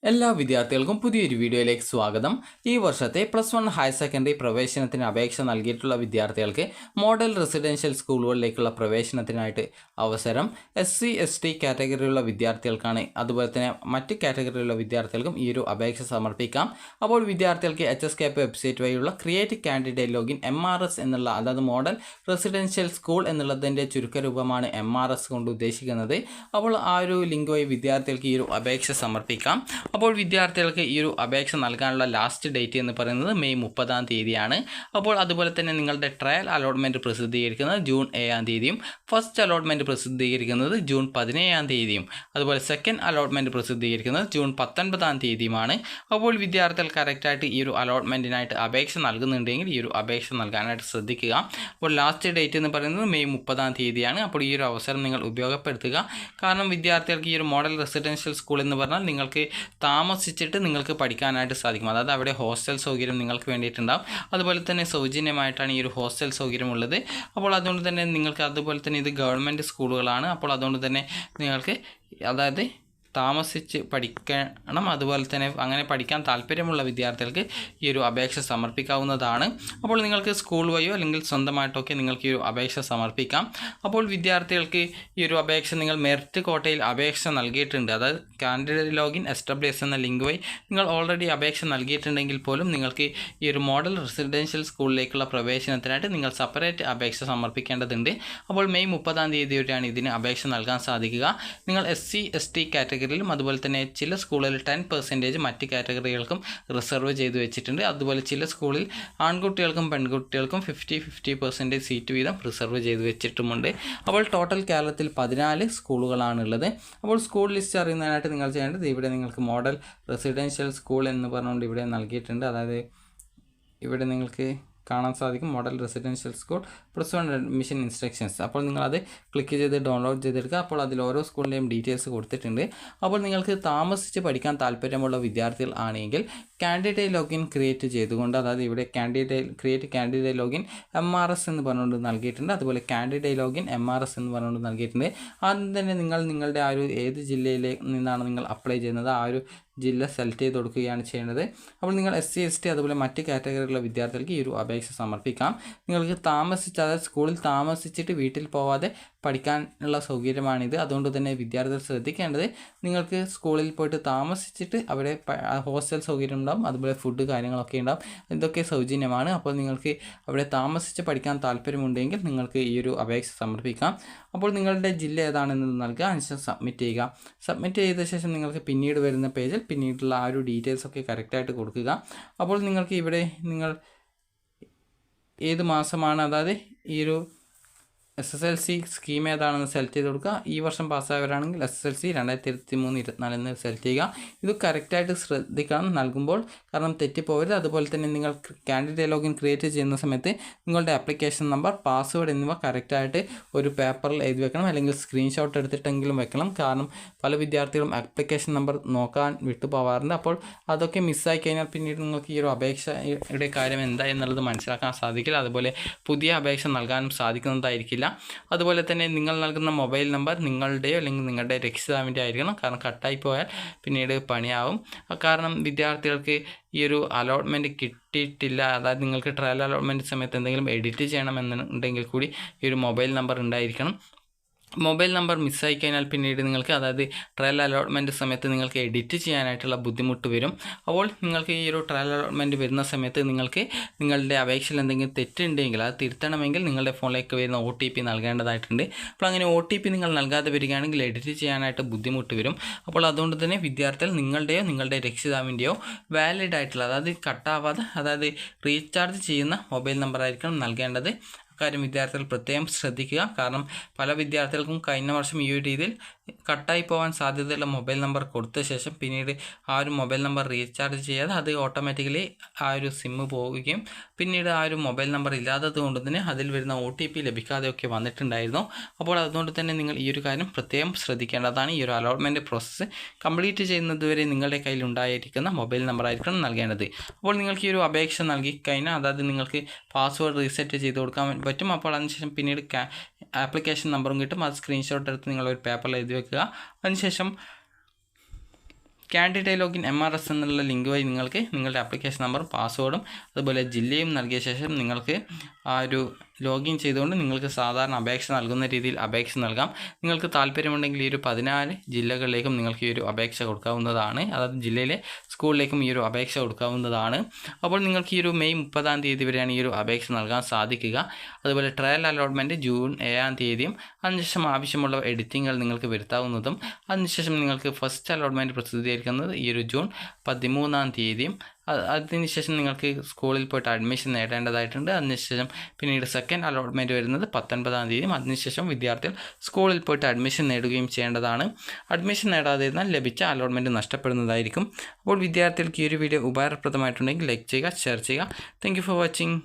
എല്ലാ വിദ്യാർത്ഥികൾക്കും പുതിയൊരു വീഡിയോയിലേക്ക് സ്വാഗതം. ഈ വർഷത്തെ +1 ഹയർ സെക്കൻഡറി പ്രവേശനത്തിന് അപേക്ഷ നൽകിയിട്ടുള്ള വിദ്യാർത്ഥികൾക്ക് മോഡൽ റെസിഡൻഷ്യൽ സ്കൂളുകളിലേക്കുള്ള പ്രവേശനത്തിനായിട്ട് അവസരം SC ST കാറ്റഗറിയിലുള്ള വിദ്യാർത്ഥികൾക്കാണ്. അതുപോലെ തന്നെ മറ്റ് കാറ്റഗറിയിലുള്ള വിദ്യാർത്ഥികൾക്കും ഈ ഒരു അപേക്ഷ സമർപ്പിക്കാം. അപ്പോൾ വിദ്യാർത്ഥികൾക്ക് HSCAP വെബ്സൈറ്റ് വഴിയുള്ള ക്രിയേറ്റ് കാൻഡിഡേറ്റ് ലോഗിൻ MRS എന്നുള്ള, അതായത് മോഡൽ റെസിഡൻഷ്യൽ സ്കൂൾ എന്നുള്ളതിൻ്റെ ചുരുക്കരൂപമാണ് MRS കൊണ്ട് ഉദ്ദേശിക്കുന്നത്. അപ്പോൾ ആ ഒരു ലിങ്ക് വഴി വിദ്യാർത്ഥികൾക്ക് ഈ ഒരു അപേക്ഷ സമർപ്പിക്കാം. അപ്പോൾ വിദ്യാർത്ഥികൾക്ക് ഈ ഒരു അപേക്ഷ നൽകാനുള്ള ലാസ്റ്റ് ഡേറ്റ് എന്ന് പറയുന്നത് മെയ് 30-ാം തീയതിയാണ്. അപ്പോൾ അതുപോലെ തന്നെ നിങ്ങളുടെ ട്രയൽ അലോട്ട്മെൻറ്റ് പ്രസിദ്ധീകരിക്കുന്നത് ജൂൺ 7-ാം തീയതിയും ഫസ്റ്റ് അലോട്ട്മെൻറ്റ് പ്രസിദ്ധീകരിക്കുന്നത് ജൂൺ 17-ാം തീയതിയും അതുപോലെ സെക്കൻഡ് അലോട്ട്മെൻറ്റ് പ്രസിദ്ധീകരിക്കുന്നത് ജൂൺ 19-ാം തീയതിയുമാണ്. അപ്പോൾ വിദ്യാർത്ഥികൾ കറക്റ്റായിട്ട് ഈ ഒരു അലോട്ട്മെൻറ്റിനായിട്ട് അപേക്ഷ നൽകുന്നുണ്ടെങ്കിൽ ഈ ഒരു അപേക്ഷ നൽകാനായിട്ട് ശ്രദ്ധിക്കുക. അപ്പോൾ ലാസ്റ്റ് ഡേറ്റ് എന്ന് പറയുന്നത് മെയ് 30-ാം തീയതിയാണ്. അപ്പോൾ ഈ ഒരു അവസരം നിങ്ങൾ ഉപയോഗപ്പെടുത്തുക. കാരണം വിദ്യാർത്ഥികൾക്ക് ഈ ഒരു മോഡൽ റെസിഡൻഷ്യൽ സ്കൂൾ എന്ന് പറഞ്ഞാൽ നിങ്ങൾക്ക് താമസിച്ചിട്ട് നിങ്ങൾക്ക് പഠിക്കാനായിട്ട് സാധിക്കും. അതായത് അവിടെ ഹോസ്റ്റൽ സൗകര്യം നിങ്ങൾക്ക് വേണ്ടിയിട്ടുണ്ടാകും. അതുപോലെ തന്നെ സൗജന്യമായിട്ടാണ് ഈ ഒരു ഹോസ്റ്റൽ സൗകര്യം ഉള്ളത്. അപ്പോൾ അതുകൊണ്ട് തന്നെ നിങ്ങൾക്ക്, അതുപോലെ തന്നെ ഇത് ഗവൺമെൻറ് സ്കൂളുകളാണ്. അപ്പോൾ അതുകൊണ്ട് തന്നെ നിങ്ങൾക്ക് അതായത് താമസിച്ച് പഠിക്കണം. അതുപോലെ തന്നെ അങ്ങനെ പഠിക്കാൻ താല്പര്യമുള്ള വിദ്യാർത്ഥികൾക്ക് ഈ ഒരു അപേക്ഷ സമർപ്പിക്കാവുന്നതാണ്. അപ്പോൾ നിങ്ങൾക്ക് സ്കൂൾ വഴിയോ അല്ലെങ്കിൽ സ്വന്തമായിട്ടൊക്കെ നിങ്ങൾക്ക് ഈ ഒരു അപേക്ഷ സമർപ്പിക്കാം. അപ്പോൾ വിദ്യാർത്ഥികൾക്ക് ഈ ഒരു അപേക്ഷ നിങ്ങൾ മെറിറ്റ് കോട്ടയിൽ അപേക്ഷ നൽകിയിട്ടുണ്ട്, അതായത് കാൻഡിഡേറ്റ് ലോഗിൻ എസ്റ്റാബ്ലിഷ് എന്ന ലിങ്ക് വഴി നിങ്ങൾ ഓൾറെഡി അപേക്ഷ നൽകിയിട്ടുണ്ടെങ്കിൽ പോലും നിങ്ങൾക്ക് ഈ ഒരു മോഡൽ റെസിഡൻഷ്യൽ സ്കൂളിലേക്കുള്ള പ്രവേശനത്തിനായിട്ട് നിങ്ങൾ സെപ്പറേറ്റ് അപേക്ഷ സമർപ്പിക്കേണ്ടതുണ്ട്. അപ്പോൾ മെയ് 30-ാം തീയതി വരെയാണ് ഇതിന് അപേക്ഷ നൽകാൻ സാധിക്കുക. നിങ്ങൾ SC ST കാറ്റഗറിയിലും അതുപോലെ തന്നെ ചില സ്കൂളുകളിൽ 10% മറ്റ് കാറ്റഗറികൾക്കും റിസർവ് ചെയ്ത് വെച്ചിട്ടുണ്ട്. അതുപോലെ ചില സ്കൂളിൽ ആൺകുട്ടികൾക്കും പെൺകുട്ടികൾക്കും 50-50% സീറ്റ് വീതം റിസർവ് ചെയ്ത് വെച്ചിട്ടുമുണ്ട്. അപ്പോൾ ടോട്ടൽ കേരളത്തിൽ 14 സ്കൂളുകളാണുള്ളത്. അപ്പോൾ സ്കൂൾ ലിസ്റ്റ് അറിയുന്നതിനായിട്ട് നിങ്ങൾ ചെയ്യേണ്ടത്, ഇവിടെ നിങ്ങൾക്ക് മോഡൽ റെസിഡൻഷ്യൽ സ്കൂൾ എന്ന് പറഞ്ഞുകൊണ്ട് ഇവിടെ നൽകിയിട്ടുണ്ട്. അതായത് ഇവിടെ നിങ്ങൾക്ക് കാണാൻ സാധിക്കും model residential school +1 admission instructions. അപ്പോൾ നിങ്ങളത് ക്ലിക്ക് ചെയ്ത് ഡൗൺലോഡ് ചെയ്തെടുക്കുക. അപ്പോൾ അതിൽ ഓരോ സ്കൂളിൻ്റെയും ഡീറ്റെയിൽസ് കൊടുത്തിട്ടുണ്ട്. അപ്പോൾ നിങ്ങൾക്ക് താമസിച്ച് പഠിക്കാൻ താല്പര്യമുള്ള വിദ്യാർത്ഥികൾ ആണെങ്കിൽ കാൻഡിഡേറ്റ് ലോഗിൻ ക്രിയേറ്റ് ചെയ്തുകൊണ്ട്, അതായത് ഇവിടെ ക്രിയേറ്റ് കാൻഡിഡേറ്റ് ലോഗിൻ MRS എന്ന് പറഞ്ഞുകൊണ്ട് നൽകിയിട്ടുണ്ട്. അതുപോലെ കാൻഡിഡേറ്റ് ലോഗിൻ MRS എന്ന് പറഞ്ഞുകൊണ്ട് നൽകിയിട്ടുണ്ട്. ആദ്യം തന്നെ നിങ്ങളുടെ ആ ഒരു ഏത് ജില്ലയിൽ നിന്നാണ് നിങ്ങൾ അപ്ലൈ ചെയ്യുന്നത് ആ ഒരു ജില്ല സെലക്ട് ചെയ്ത് കൊടുക്കുകയാണ് ചെയ്യേണ്ടത്. അപ്പോൾ നിങ്ങൾ SC ST അതുപോലെ മറ്റ് കാറ്റഗറിയിലുള്ള വിദ്യാർത്ഥികൾക്ക് ഈ ഒരു അപേക്ഷ സമർപ്പിക്കാം. നിങ്ങൾക്ക് അതായത് സ്കൂളിൽ താമസിച്ചിട്ട് വീട്ടിൽ പോവാതെ പഠിക്കാനുള്ള സൗകര്യമാണിത്. അതുകൊണ്ട് തന്നെ വിദ്യാർത്ഥികൾ ശ്രദ്ധിക്കേണ്ടത്, നിങ്ങൾക്ക് സ്കൂളിൽ പോയിട്ട് താമസിച്ചിട്ട് അവിടെ ഹോസ്റ്റൽ സൗകര്യം ഉണ്ടാകും, അതുപോലെ ഫുഡ് കാര്യങ്ങളൊക്കെ ഉണ്ടാകും. ഇതൊക്കെ സൗജന്യമാണ്. അപ്പോൾ നിങ്ങൾക്ക് അവിടെ താമസിച്ച് പഠിക്കാൻ താല്പര്യമുണ്ടെങ്കിൽ നിങ്ങൾക്ക് ഈ ഒരു അപേക്ഷ സമർപ്പിക്കാം. അപ്പോൾ നിങ്ങളുടെ ജില്ല ഏതാണെന്ന് നൽകുക, അതിനുശേഷം സബ്മിറ്റ് ചെയ്യുക. സബ്മിറ്റ് ചെയ്ത ശേഷം നിങ്ങൾക്ക് പിന്നീട് വരുന്ന പേജിൽ പിന്നീടുള്ള ആ ഒരു ഡീറ്റെയിൽസൊക്കെ കറക്റ്റായിട്ട് കൊടുക്കുക. അപ്പോൾ നിങ്ങൾക്ക് ഇവിടെ നിങ്ങൾ ഏത് മാസമാണ്, അതായത് ഈ ഒരു SSLC സ്കീം ഏതാണെന്ന് സെലക്ട് ചെയ്ത് കൊടുക്കുക. ഈ വർഷം പാസ്സായവരാണെങ്കിൽ SSLC 2023-24 എന്ന് സെലക്ട് ചെയ്യുക. ഇത് കറക്റ്റായിട്ട് ശ്രദ്ധിക്കണം നൽകുമ്പോൾ, കാരണം തെറ്റിപ്പോകരുത്. അതുപോലെ തന്നെ നിങ്ങൾ കാൻഡിഡേറ്റ് ലോഗിൻ ക്രിയേറ്റ് ചെയ്യുന്ന സമയത്ത് നിങ്ങളുടെ ആപ്ലിക്കേഷൻ നമ്പർ, പാസ്വേഡ് എന്നിവ കറക്റ്റായിട്ട് ഒരു പേപ്പറിൽ എഴുതി വെക്കണം, അല്ലെങ്കിൽ സ്ക്രീൻഷോട്ട് എടുത്തിട്ടെങ്കിലും വെക്കണം. കാരണം പല വിദ്യാർത്ഥികളും ആപ്ലിക്കേഷൻ നമ്പർ നോക്കാൻ വിട്ടുപോകാറുണ്ട്. അപ്പോൾ അതൊക്കെ മിസ്സായി കഴിഞ്ഞാൽ പിന്നീട് നിങ്ങൾക്ക് ഈ ഒരു അപേക്ഷയുടെ കാര്യം എന്താ എന്നുള്ളത് മനസ്സിലാക്കാൻ സാധിക്കില്ല. അതുപോലെ പുതിയ അപേക്ഷ നൽകാനും സാധിക്കുന്നതായിരിക്കില്ല. അതുപോലെ തന്നെ നിങ്ങൾ നൽകുന്ന മൊബൈൽ നമ്പർ നിങ്ങളുടെയോ അല്ലെങ്കിൽ നിങ്ങളുടെ രക്ഷിതാവിൻ്റെ ആയിരിക്കണം. കാരണം കട്ടായി പോയാൽ പിന്നീട് പണിയാവും. കാരണം വിദ്യാർത്ഥികൾക്ക് ഈ ഒരു അലോട്ട്മെൻറ്റ് കിട്ടിയിട്ടില്ല, അതായത് നിങ്ങൾക്ക് ട്രയൽ അലോട്ട്മെൻറ്റ് സമയത്ത് എന്തെങ്കിലും എഡിറ്റ് ചെയ്യണമെന്നുണ്ടെങ്കിൽ കൂടി ഈ ഒരു മൊബൈൽ നമ്പർ ഉണ്ടായിരിക്കണം. മൊബൈൽ നമ്പർ മിസ്സായി കഴിഞ്ഞാൽ പിന്നീട് നിങ്ങൾക്ക്, അതായത് ട്രയൽ അലോട്ട്മെൻറ്റ് സമയത്ത് നിങ്ങൾക്ക് എഡിറ്റ് ചെയ്യാനായിട്ടുള്ള ബുദ്ധിമുട്ട് വരും. അപ്പോൾ നിങ്ങൾക്ക് ഈ ഒരു ട്രയൽ അലോട്ട്മെൻറ്റ് വരുന്ന സമയത്ത് നിങ്ങൾക്ക് നിങ്ങളുടെ അപേക്ഷയിൽ എന്തെങ്കിലും തെറ്റുണ്ടെങ്കിൽ അത് തിരുത്തണമെങ്കിൽ നിങ്ങളുടെ ഫോണിലേക്ക് വരുന്ന OTP നൽകേണ്ടതായിട്ടുണ്ട്. അപ്പോൾ അങ്ങനെ OTP നിങ്ങൾ നൽകാതെ വരികയാണെങ്കിൽ എഡിറ്റ് ചെയ്യാനായിട്ട് ബുദ്ധിമുട്ട് വരും. അപ്പോൾ അതുകൊണ്ട് തന്നെ വിദ്യാർത്ഥികൾ നിങ്ങളുടെയോ നിങ്ങളുടെ രക്ഷിതാവിൻ്റെയോ വാലിഡ് ആയിട്ടുള്ള, അതായത് കട്ടാവാതെ, അതായത് റീചാർജ് ചെയ്യുന്ന മൊബൈൽ നമ്പർ ആയിരിക്കണം നൽകേണ്ടത്. കാര്യം വിദ്യാർത്ഥികൾ പ്രത്യേകം ശ്രദ്ധിക്കുക. കാരണം പല വിദ്യാർത്ഥികൾക്കും കഴിഞ്ഞ വർഷം ഈ ഒരു രീതിയിൽ കട്ടായി പോകാൻ സാധ്യതയുള്ള മൊബൈൽ നമ്പർ കൊടുത്ത ശേഷം പിന്നീട് ആ ഒരു മൊബൈൽ നമ്പർ റീചാർജ് ചെയ്യാതെ അത് ഓട്ടോമാറ്റിക്കലി ആ ഒരു സിമ്മ് പോവുകയും പിന്നീട് ആ ഒരു മൊബൈൽ നമ്പർ ഇല്ലാത്തത് കൊണ്ട് തന്നെ അതിൽ വരുന്ന OTP ലഭിക്കാതെയൊക്കെ വന്നിട്ടുണ്ടായിരുന്നു. അപ്പോൾ അതുകൊണ്ട് തന്നെ നിങ്ങൾ ഈ ഒരു കാര്യം പ്രത്യേകം ശ്രദ്ധിക്കേണ്ടതാണ്. ഈ ഒരു അലോട്ട്മെൻറ്റ് പ്രോസസ്സ് കംപ്ലീറ്റ് ചെയ്യുന്നതുവരെ നിങ്ങളുടെ കയ്യിൽ ഉണ്ടായിരിക്കുന്ന മൊബൈൽ നമ്പർ ആയിരിക്കണം നൽകേണ്ടത്. അപ്പോൾ നിങ്ങൾക്ക് ഈ ഒരു അപേക്ഷ നൽകി കഴിഞ്ഞാൽ, അതായത് നിങ്ങൾക്ക് പാസ്വേഡ് റീസെറ്റ് ചെയ്ത് കൊടുക്കാൻ പറ്റും. അപ്പോൾ അതിനുശേഷം പിന്നീട് ആപ്ലിക്കേഷൻ നമ്പറും കിട്ടും. അത് സ്ക്രീൻഷോട്ട് എടുത്ത് നിങ്ങളൊരു പേപ്പറിൽ എഴുതി വെക്കുക. അതിനുശേഷം കാൻഡിഡേറ്റ് ലോഗിൻ MRS എന്നുള്ള ലിങ്ക് വഴി നിങ്ങൾക്ക് നിങ്ങളുടെ ആപ്ലിക്കേഷൻ നമ്പറും പാസ്വേഡും അതുപോലെ ജില്ലയും നൽകിയ ശേഷം നിങ്ങൾക്ക് ആ ഒരു ലോഗിൻ ചെയ്തുകൊണ്ട് നിങ്ങൾക്ക് സാധാരണ അപേക്ഷ നൽകുന്ന രീതിയിൽ അപേക്ഷ നൽകാം. നിങ്ങൾക്ക് താല്പര്യമുണ്ടെങ്കിൽ ഈ ഒരു 14 ജില്ലകളിലേക്കും നിങ്ങൾക്ക് ഈ ഒരു അപേക്ഷ കൊടുക്കാവുന്നതാണ്. അതായത് ജില്ലയിലെ സ്കൂളിലേക്കും ഈ ഒരു അപേക്ഷ കൊടുക്കാവുന്നതാണ്. അപ്പോൾ നിങ്ങൾക്ക് ഈ ഒരു മെയ് 30-ാം തീയതി വരെയാണ് ഈ ഒരു അപേക്ഷ നൽകാൻ സാധിക്കുക. അതുപോലെ ട്രയൽ അലോട്ട്മെൻറ്റ് ജൂൺ 7-ാം തീയതിയും അതിനുശേഷം ആവശ്യമുള്ള എഡിറ്റിങ്ങൾ നിങ്ങൾക്ക് വരുത്താവുന്നതും അതിനുശേഷം നിങ്ങൾക്ക് ഫസ്റ്റ് അലോട്ട്മെൻറ്റ് പ്രസിദ്ധീകരിക്കുന്നത് ഈ ഒരു ജൂൺ 13-ാം തീയതിയും അതിനുശേഷം നിങ്ങൾക്ക് സ്കൂളിൽ പോയിട്ട് അഡ്മിഷൻ നേടേണ്ടതായിട്ടുണ്ട്. അതിനുശേഷം പിന്നീട് സെക്കൻഡ് അലോട്ട്മെൻറ്റ് വരുന്നത് 19-ാം തീയതിയും അതിനുശേഷം വിദ്യാർത്ഥികൾ സ്കൂളിൽ പോയിട്ട് അഡ്മിഷൻ നേടുകയും ചെയ്യേണ്ടതാണ്. അഡ്മിഷൻ നേടാതിരുന്നാൽ ലഭിച്ച അലോട്ട്മെൻറ്റ് നഷ്ടപ്പെടുന്നതായിരിക്കും. അപ്പോൾ വിദ്യാർത്ഥികൾക്ക് ഈ ഒരു വീഡിയോ ഉപകാരപ്രദമായിട്ടുണ്ടെങ്കിൽ ലൈക്ക് ചെയ്യുക, ഷെയർ ചെയ്യുക. Thank you for watching.